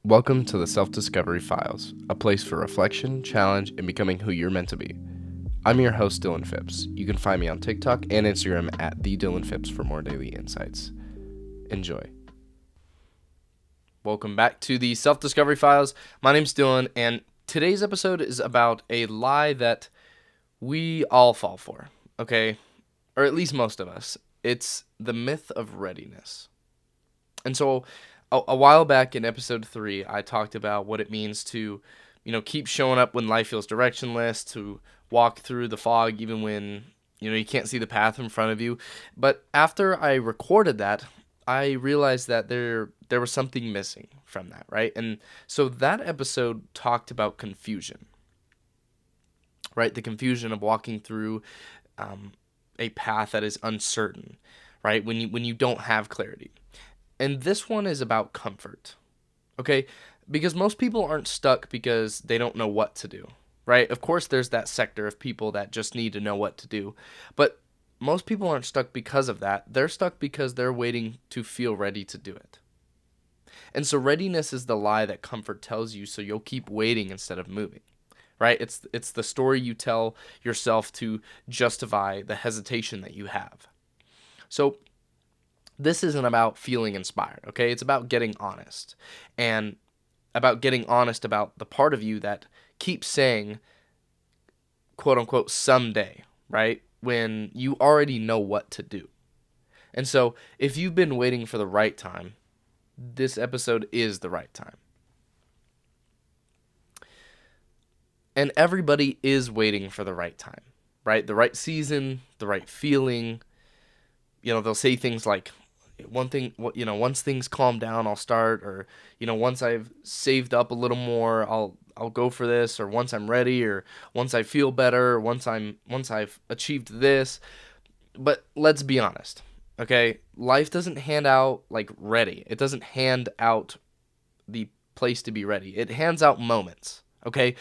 Welcome to the Self-Discovery Files, a place for reflection, challenge, and becoming who you're meant to be. I'm your host, Dylan Phipps. You can find me on TikTok and Instagram at @TheDylanPhipps for more daily insights. Enjoy. Welcome back to the Self-Discovery Files. My name's Dylan, and today's episode is about a lie that we all fall for, okay? Or at least most of us. It's the myth of readiness. And so a while back in episode 3, I talked about what it means to, keep showing up when life feels directionless, to walk through the fog even when, you can't see the path in front of you. But after I recorded that, I realized that there was something missing from that, right? And so that episode talked about confusion, right? The confusion of walking through a path that is uncertain, right? When you don't have clarity. And this one is about comfort, okay? Because most people aren't stuck because they don't know what to do, right? Of course, there's that sector of people that just need to know what to do. But most people aren't stuck because of that. They're stuck because they're waiting to feel ready to do it. And so readiness is the lie that comfort tells you, so you'll keep waiting instead of moving, right? It's the story you tell yourself to justify the hesitation that you have. So this isn't about feeling inspired, okay? It's about getting honest, and about getting honest about the part of you that keeps saying, quote unquote, someday, right? When you already know what to do. And so if you've been waiting for the right time, this episode is the right time. And everybody is waiting for the right time, right? The right season, the right feeling. They'll say things like, once things calm down, I'll start, or, once I've saved up a little more, I'll go for this, or once I'm ready, or once I feel better, or once I've achieved this. But let's be honest, okay? Life doesn't hand out like ready. It doesn't hand out the place to be ready. It hands out moments, okay?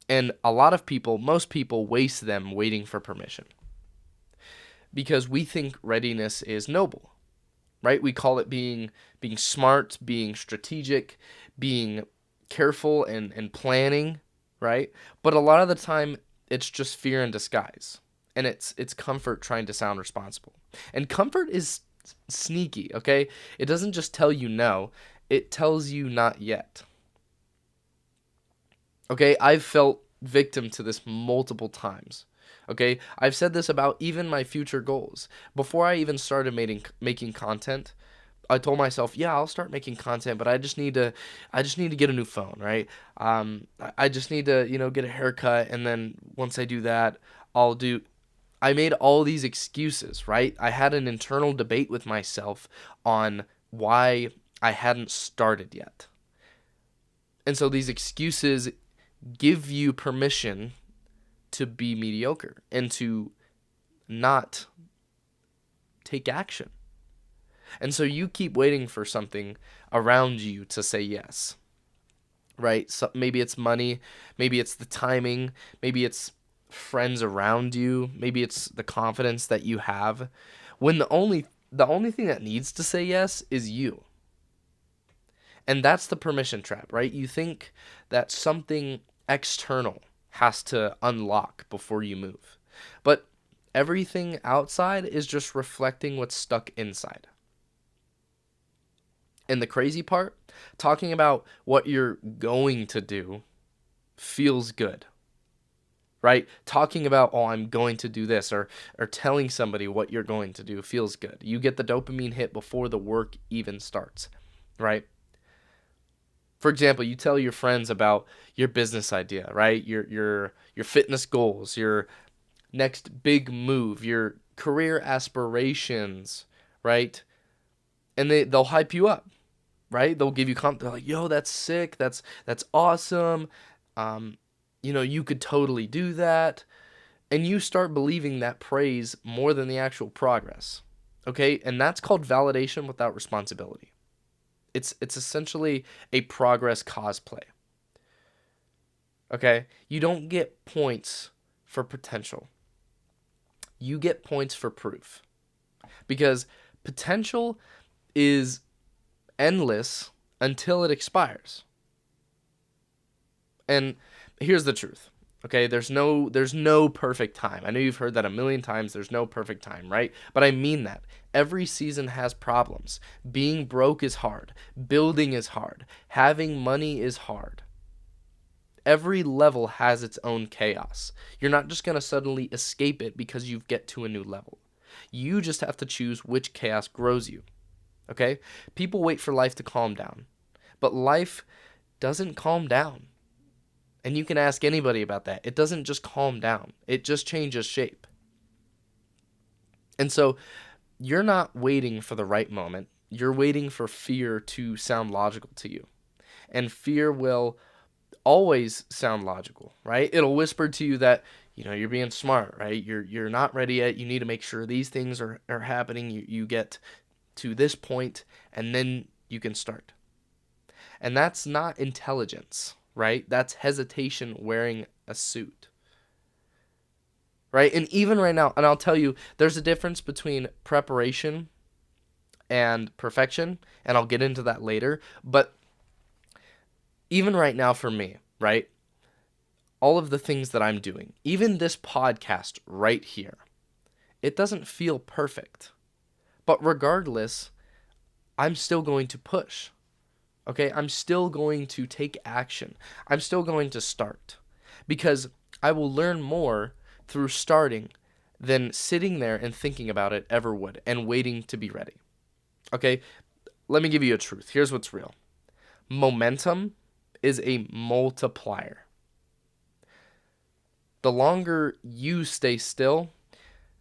And a lot of people, most people waste them waiting for permission. Because we think readiness is noble. Right? We call it being smart, being strategic, being careful and planning, right? But a lot of the time it's just fear in disguise. And it's comfort trying to sound responsible. And comfort is sneaky, okay? It doesn't just tell you no, it tells you not yet. Okay? I've felt victim to this multiple times. Okay, I've said this about even my future goals. Before I even started making content, I told myself, yeah, I'll start making content, but I just need to get a new phone, right? I just need to, get a haircut, and then once I do that, I made all these excuses, right? I had an internal debate with myself on why I hadn't started yet. And so these excuses give you permission to be mediocre and to not take action. And so you keep waiting for something around you to say yes, right? So maybe it's money, maybe it's the timing, maybe it's friends around you, maybe it's the confidence that you have, when the only thing that needs to say yes is you. And that's the permission trap, right? You think that something external has to unlock before you move. But everything outside is just reflecting what's stuck inside. And the crazy part, talking about what you're going to do feels good. Right? Talking about, oh, I'm going to do this, or telling somebody what you're going to do feels good. You get the dopamine hit before the work even starts, right? For example, you tell your friends about your business idea, right? Your fitness goals, your next big move, your career aspirations, right? And they'll hype you up, right? They'll give you they're like, "Yo, that's sick. That's awesome. You could totally do that." And you start believing that praise more than the actual progress. Okay? And that's called validation without responsibility. It's essentially a progress cosplay. Okay? You don't get points for potential. You get points for proof. Because potential is endless until it expires. And here's the truth. Okay, there's no perfect time. I know you've heard that a million times. There's no perfect time, right? But I mean that. Every season has problems. Being broke is hard. Building is hard. Having money is hard. Every level has its own chaos. You're not just going to suddenly escape it because you get to a new level. You just have to choose which chaos grows you. Okay? People wait for life to calm down, but life doesn't calm down. And you can ask anybody about that. It doesn't just calm down, it just changes shape. And so you're not waiting for the right moment. You're waiting for fear to sound logical to you. And fear will always sound logical, right? It'll whisper to you that, you're being smart, right? You're not ready yet. You need to make sure these things are happening. You get to this point and then you can start. And that's not intelligence, right? That's hesitation wearing a suit. Right? And even right now, and I'll tell you, there's a difference between preparation and perfection, and I'll get into that later, but even right now for me, right? All of the things that I'm doing, even this podcast right here, it doesn't feel perfect. But regardless, I'm still going to push. Okay? I'm still going to take action. I'm still going to start because I will learn more through starting than sitting there and thinking about it ever would and waiting to be ready. Okay? Let me give you a truth. Here's what's real. Momentum is a multiplier. The longer you stay still,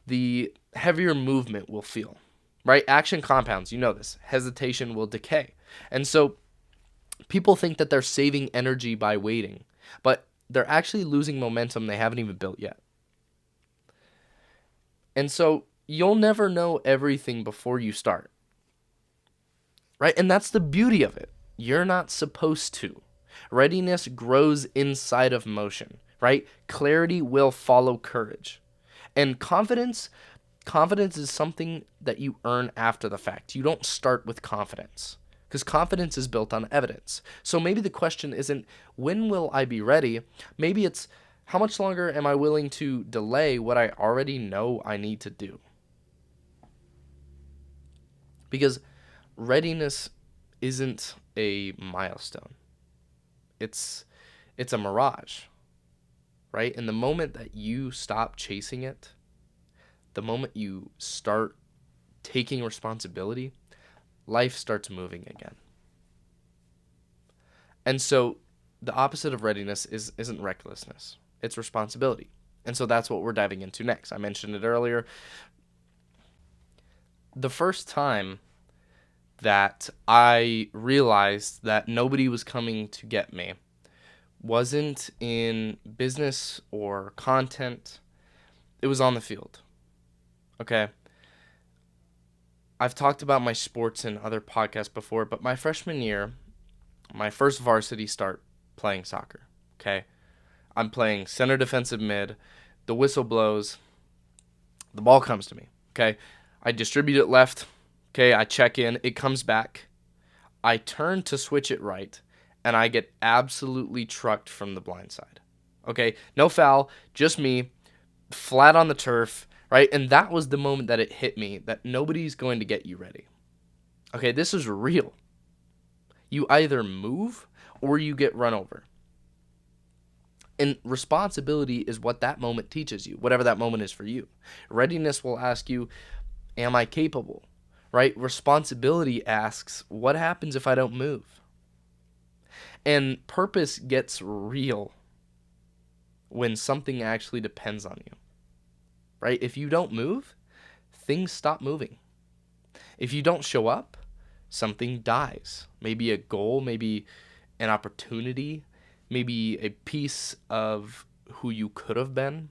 the heavier movement will feel, right? Action compounds, you know this. Hesitation will decay. And so people think that they're saving energy by waiting, but they're actually losing momentum they haven't even built yet. And so you'll never know everything before you start, right? And that's the beauty of it. You're not supposed to. Readiness grows inside of motion, right? Clarity will follow courage. And confidence is something that you earn after the fact. You don't start with confidence because confidence is built on evidence. So maybe the question isn't, when will I be ready? Maybe it's, how much longer am I willing to delay what I already know I need to do? Because readiness isn't a milestone. It's a mirage, right? And the moment that you stop chasing it, the moment you start taking responsibility, life starts moving again. And so the opposite of readiness isn't recklessness. It's responsibility. And so that's what we're diving into next. I mentioned it earlier. The first time that I realized that nobody was coming to get me wasn't in business or content. It was on the field. Okay? I've talked about my sports in other podcasts before, but my freshman year, my first varsity start playing soccer. Okay? I'm playing center defensive mid. The whistle blows. The ball comes to me. Okay? I distribute it left. Okay, I check in. It comes back. I turn to switch it right, and I get absolutely trucked from the blind side. Okay, no foul, just me, flat on the turf, right? And that was the moment that it hit me that nobody's going to get you ready. Okay, this is real. You either move or you get run over. And responsibility is what that moment teaches you, whatever that moment is for you. Readiness will ask you, am I capable? Right? Responsibility asks, what happens if I don't move? And purpose gets real when something actually depends on you. Right? If you don't move, things stop moving. If you don't show up, something dies. Maybe a goal, maybe an opportunity, maybe a piece of who you could have been.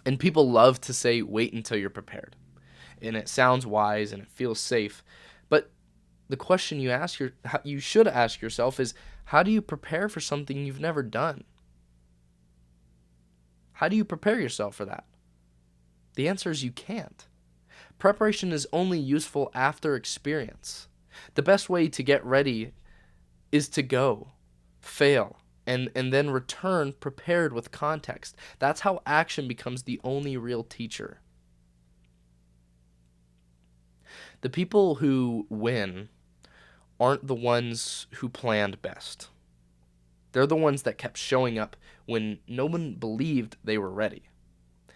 And people love to say, wait until you're prepared. And it sounds wise and it feels safe. But the question you should ask yourself is, how do you prepare for something you've never done? How do you prepare yourself for that? The answer is you can't. Preparation is only useful after experience. The best way to get ready is to go, fail, and then return prepared with context. That's how action becomes the only real teacher. The people who win aren't the ones who planned best. They're the ones that kept showing up when no one believed they were ready.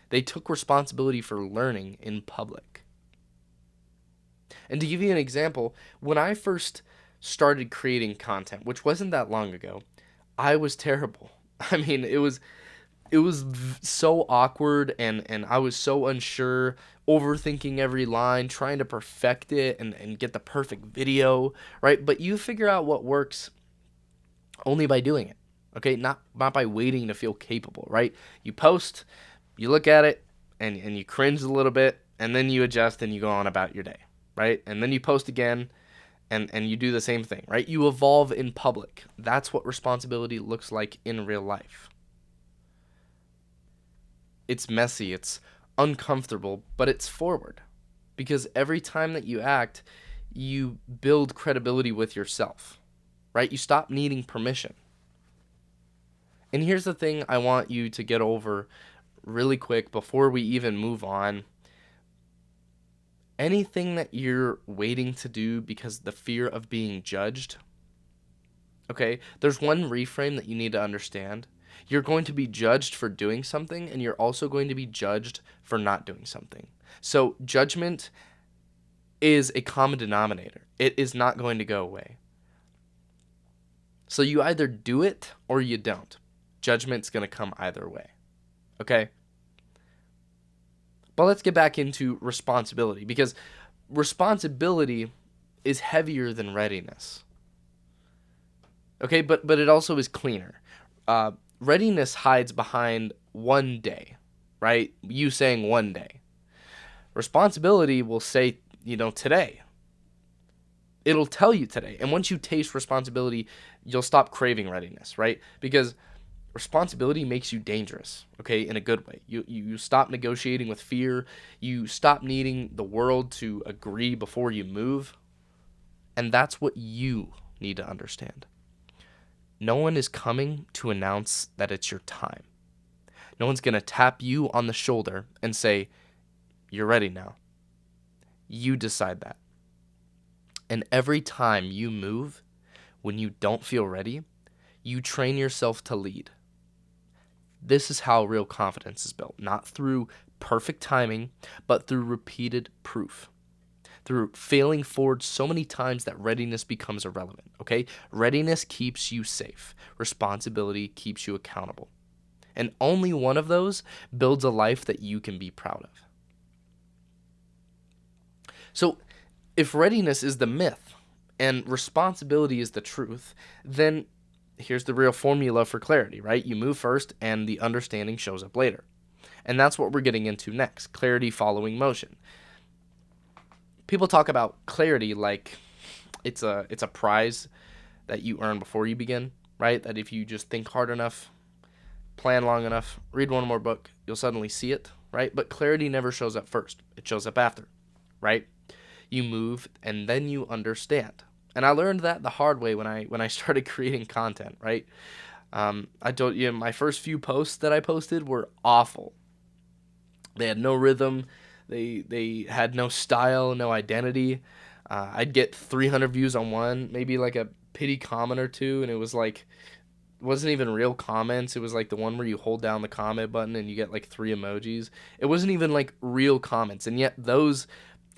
They took responsibility for learning in public. And to give you an example, when I first started creating content, which wasn't that long ago, I was terrible. I mean, it was so awkward, and I was so unsure, overthinking every line, trying to perfect it and get the perfect video, right? But you figure out what works only by doing it, okay? Not by waiting to feel capable, right? You post, you look at it, and you cringe a little bit, and then you adjust and you go on about your day, right? And then you post again, and you do the same thing, right? You evolve in public. That's what responsibility looks like in real life. It's messy, it's uncomfortable, but it's forward. Because every time that you act, you build credibility with yourself, right? You stop needing permission. And here's the thing I want you to get over really quick before we even move on. Anything that you're waiting to do because the fear of being judged, okay, there's one reframe that you need to understand. You're going to be judged for doing something, and you're also going to be judged for not doing something. So judgment is a common denominator. It is not going to go away. So you either do it or you don't. Judgment's going to come either way. Okay? But let's get back into responsibility, because responsibility is heavier than readiness. Okay, but it also is cleaner. Readiness hides behind one day, right? You saying one day. Responsibility will say, today. It'll tell you today. And once you taste responsibility, you'll stop craving readiness, right? Because responsibility makes you dangerous, okay, in a good way. You stop negotiating with fear. You stop needing the world to agree before you move. And that's what you need to understand. No one is coming to announce that it's your time. No one's going to tap you on the shoulder and say, you're ready now. You decide that. And every time you move, when you don't feel ready, you train yourself to lead. This is how real confidence is built, not through perfect timing, but through repeated proof. Through failing forward so many times that readiness becomes irrelevant, okay? Readiness keeps you safe. Responsibility keeps you accountable. And only one of those builds a life that you can be proud of. So, if readiness is the myth and responsibility is the truth, then here's the real formula for clarity, right? You move first and the understanding shows up later. And that's what we're getting into next, clarity following motion. People talk about clarity like it's a prize that you earn before you begin, right? That if you just think hard enough, plan long enough, read one more book, you'll suddenly see it, right? But clarity never shows up first. It shows up after, right? You move and then you understand. And I learned that the hard way when I started creating content, right? I told you my first few posts that I posted were awful. They had no rhythm. They had no style, no identity. I'd get 300 views on one, maybe like a pity comment or two, and it wasn't even real comments. It was like the one where you hold down the comment button and you get like 3 emojis. It wasn't even like real comments, and yet those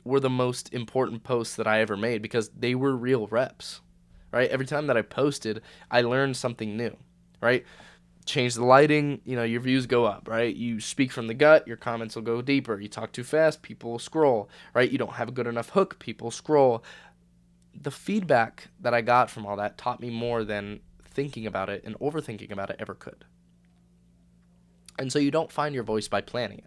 were the most important posts that I ever made because they were real reps, right? Every time that I posted, I learned something new, right? Change the lighting, your views go up, right? You speak from the gut, your comments will go deeper. You talk too fast, people will scroll, right? You don't have a good enough hook, people scroll. The feedback that I got from all that taught me more than thinking about it and overthinking about it ever could. And so you don't find your voice by planning it.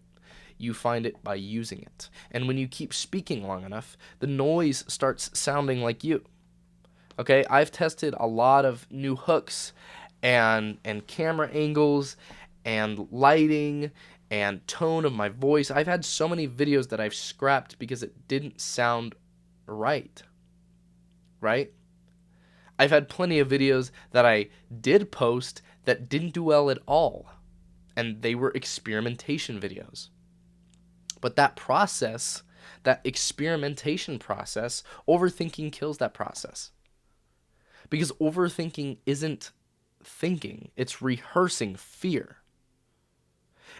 You find it by using it. And when you keep speaking long enough, the noise starts sounding like you. Okay, I've tested a lot of new hooks and camera angles and lighting and tone of my voice. I've had so many videos that I've scrapped because it didn't sound right. Right? I've had plenty of videos that I did post that didn't do well at all, and they were experimentation videos. But that process, that experimentation process, overthinking kills that process. Because overthinking isn't thinking, it's rehearsing fear.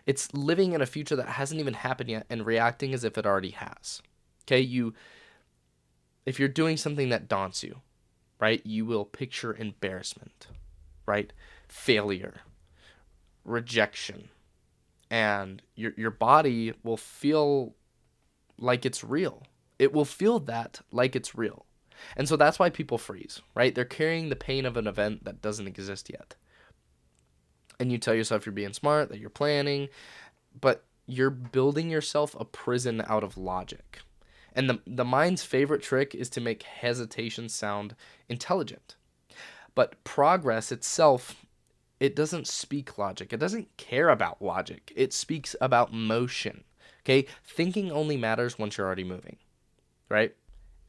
It's living in a future that hasn't even happened yet and reacting as if it already has. Okay, if you're doing something that daunts you, right, you will picture embarrassment, right? Failure, rejection, and your body will feel like it's real. It will feel that like it's real. And so that's why people freeze, right? They're carrying the pain of an event that doesn't exist yet. And you tell yourself you're being smart, that you're planning, but you're building yourself a prison out of logic. And the mind's favorite trick is to make hesitation sound intelligent. But progress itself, it doesn't speak logic. It doesn't care about logic. It speaks about motion. Okay? Thinking only matters once you're already moving, right?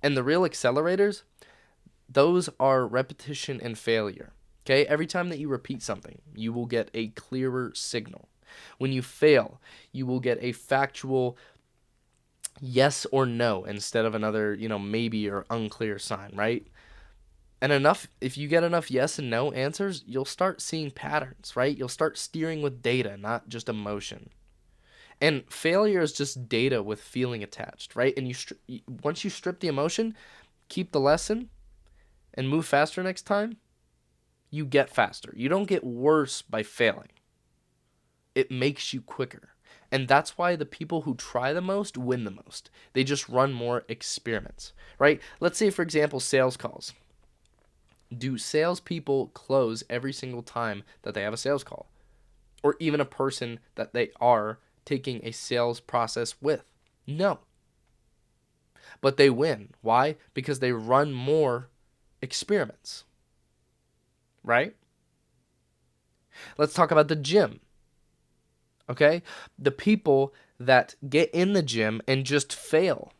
And the real accelerators, those are repetition and failure. Okay? Every time that you repeat something, you will get a clearer signal. When you fail, you will get a factual yes or no instead of another, maybe or unclear sign, right? And if you get enough yes and no answers, you'll start seeing patterns, right? You'll start steering with data, not just emotion. And failure is just data with feeling attached, right? And once you strip the emotion, keep the lesson, and move faster next time, you get faster. You don't get worse by failing. It makes you quicker. And that's why the people who try the most win the most. They just run more experiments, right? Let's say, for example, sales calls. Do salespeople close every single time that they have a sales call? Or even a person that they are taking a sales process with? No. But they win. Why? Because they run more experiments, right? Let's talk about the gym. Okay? The people that get in the gym and just fail,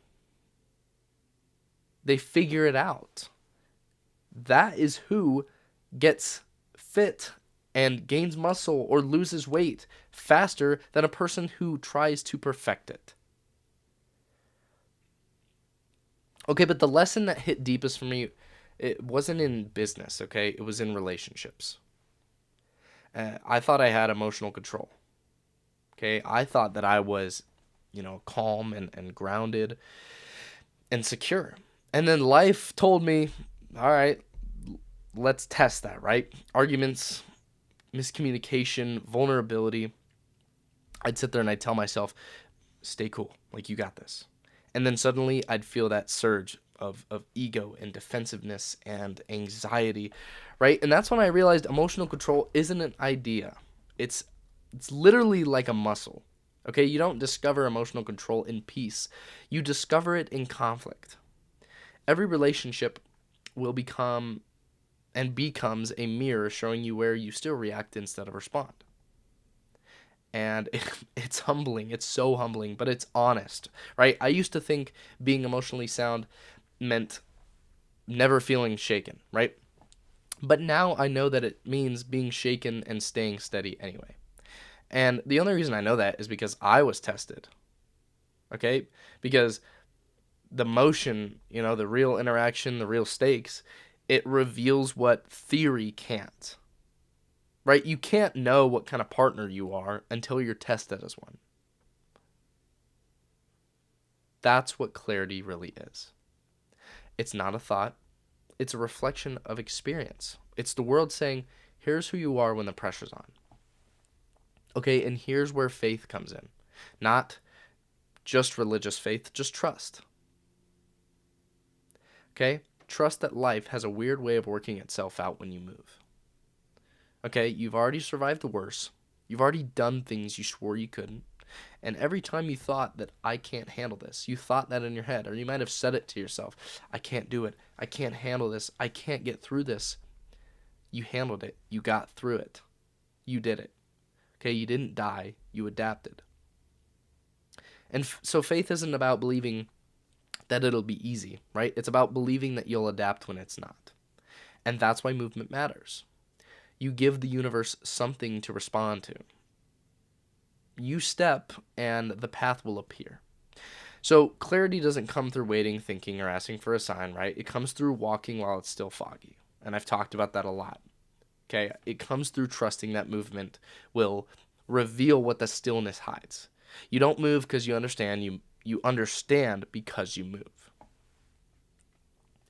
they figure it out. That is who gets fit and gains muscle or loses weight faster than a person who tries to perfect it. Okay, but the lesson that hit deepest for me, it wasn't in business, okay? It was in relationships. I thought I had emotional control. Okay, I thought that I was, calm and grounded and secure. And then life told me, all right, let's test that, right? Arguments, miscommunication, vulnerability. I'd sit there and I'd tell myself, stay cool, like you got this. And then suddenly I'd feel that surge of ego and defensiveness and anxiety, right? And that's when I realized emotional control isn't an idea. It's literally like a muscle. Okay, you don't discover emotional control in peace. You discover it in conflict. Every relationship will become and becomes a mirror showing you where you still react instead of respond. And it's humbling. It's so humbling, but it's honest, right? I used to think being emotionally sound meant never feeling shaken, right? But now I know that it means being shaken and staying steady anyway. And the only reason I know that is because I was tested, okay? Because the motion, the real interaction, the real stakes, it reveals what theory can't. Right? You can't know what kind of partner you are until you're tested as one. That's what clarity really is. It's not a thought. It's a reflection of experience. It's the world saying, here's who you are when the pressure's on. Okay, and here's where faith comes in. Not just religious faith, just trust. Okay? Trust that life has a weird way of working itself out when you move. Okay, you've already survived the worst. You've already done things you swore you couldn't. And every time you thought that I can't handle this, you thought that in your head, or you might have said it to yourself, I can't do it. I can't handle this. I can't get through this. You handled it. You got through it. You did it. Okay, you didn't die. You adapted. And so faith isn't about believing that it'll be easy, right? It's about believing that you'll adapt when it's not. And that's why movement matters. You give the universe something to respond to. You step, and the path will appear. So clarity doesn't come through waiting, thinking, or asking for a sign, right? It comes through walking while it's still foggy. And I've talked about that a lot. Okay? It comes through trusting that movement will reveal what the stillness hides. You don't move because you understand. You understand because you move.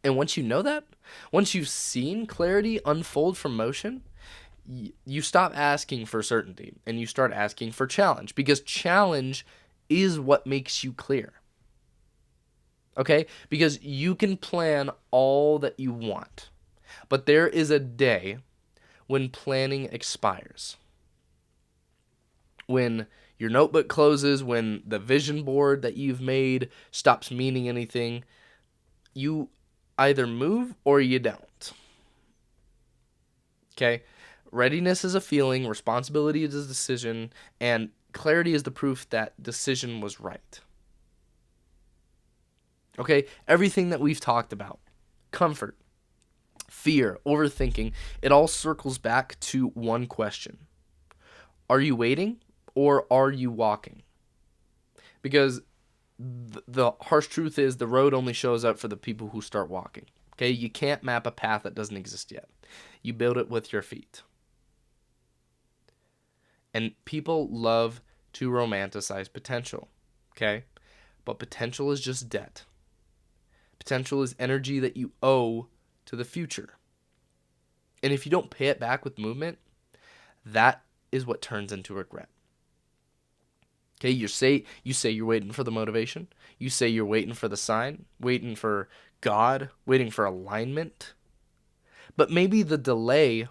And once you know that, once you've seen clarity unfold from motion, you stop asking for certainty and you start asking for challenge, because challenge is what makes you clear. Okay? Because you can plan all that you want, but there is a day when planning expires. When your notebook closes, when the vision board that you've made stops meaning anything, you either move or you don't. Okay? Readiness is a feeling, responsibility is a decision, and clarity is the proof that decision was right. Okay? Everything that we've talked about, comfort, fear, overthinking, it all circles back to one question. Are you waiting or are you walking? Because the harsh truth is the road only shows up for the people who start walking. Okay? You can't map a path that doesn't exist yet. You build it with your feet. And people love to romanticize potential. Okay? But potential is just debt. Potential is energy that you owe to the future. And if you don't pay it back with movement, that is what turns into regret. Okay, you say you're waiting for the motivation. You say you're waiting for the sign, waiting for God, waiting for alignment. But maybe the delay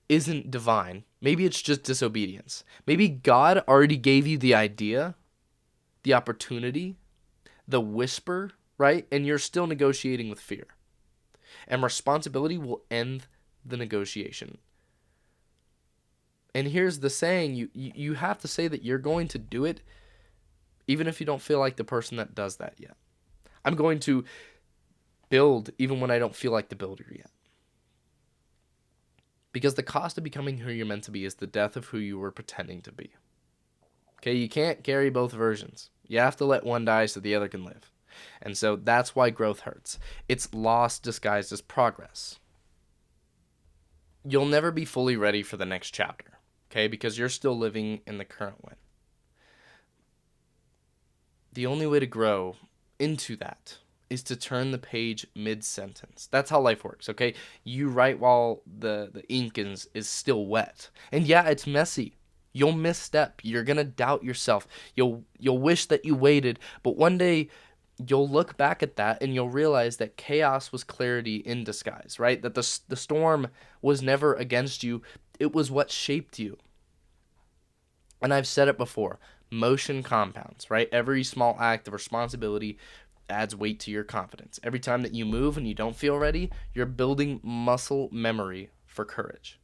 isn't divine. Maybe it's just disobedience. Maybe God already gave you the idea, the opportunity, the whisper, right? And you're still negotiating with fear. And responsibility will end the negotiation. And here's the saying, you have to say that you're going to do it even if you don't feel like the person that does that yet. I'm going to build even when I don't feel like the builder yet. Because the cost of becoming who you're meant to be is the death of who you were pretending to be. Okay, you can't carry both versions. You have to let one die so the other can live. And so that's why growth hurts. It's loss disguised as progress. You'll never be fully ready for the next chapter. Okay, because you're still living in the current one. The only way to grow into that is to turn the page mid-sentence. That's how life works, okay? You write while the ink is still wet. And yeah, it's messy. You'll misstep. You're going to doubt yourself. You'll wish that you waited, but one day you'll look back at that and you'll realize that chaos was clarity in disguise, right? That the storm was never against you. It was what shaped you. And I've said it before, motion compounds, right? Every small act of responsibility adds weight to your confidence. Every time that you move and you don't feel ready, you're building muscle memory for courage.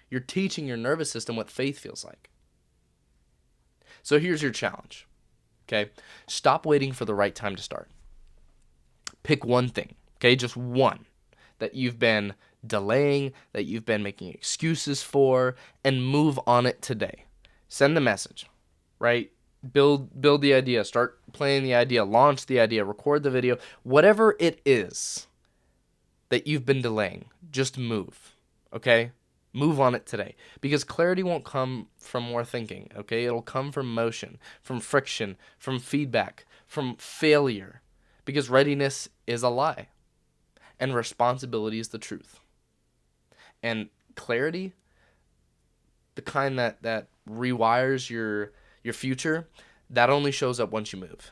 You're teaching your nervous system what faith feels like. So here's your challenge, okay? Stop waiting for the right time to start. Pick one thing, okay? Just one that you've been delaying, that you've been making excuses for, and move on it today. Send the message, right? Build the idea, start playing the idea, launch the idea, record the video, whatever it is that you've been delaying, just move, okay? Move on it today, because clarity won't come from more thinking, okay? It'll come from motion, from friction, from feedback, from failure, because readiness is a lie and responsibility is the truth. And clarity, the kind that rewires your future, that only shows up once you move.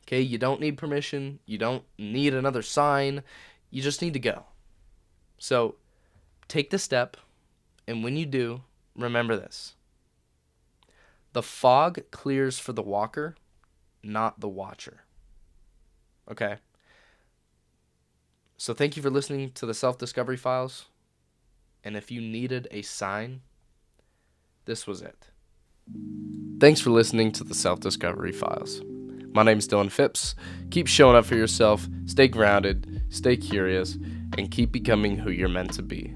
Okay, you don't need permission. You don't need another sign. You just need to go. So take the step, and when you do, remember this. The fog clears for the walker, not the watcher. Okay? So thank you for listening to the Self-Discovery Files. And if you needed a sign, this was it. Thanks for listening to the Self-Discovery Files. My name is Dylan Phipps. Keep showing up for yourself. Stay grounded. Stay curious. and keep becoming who you're meant to be.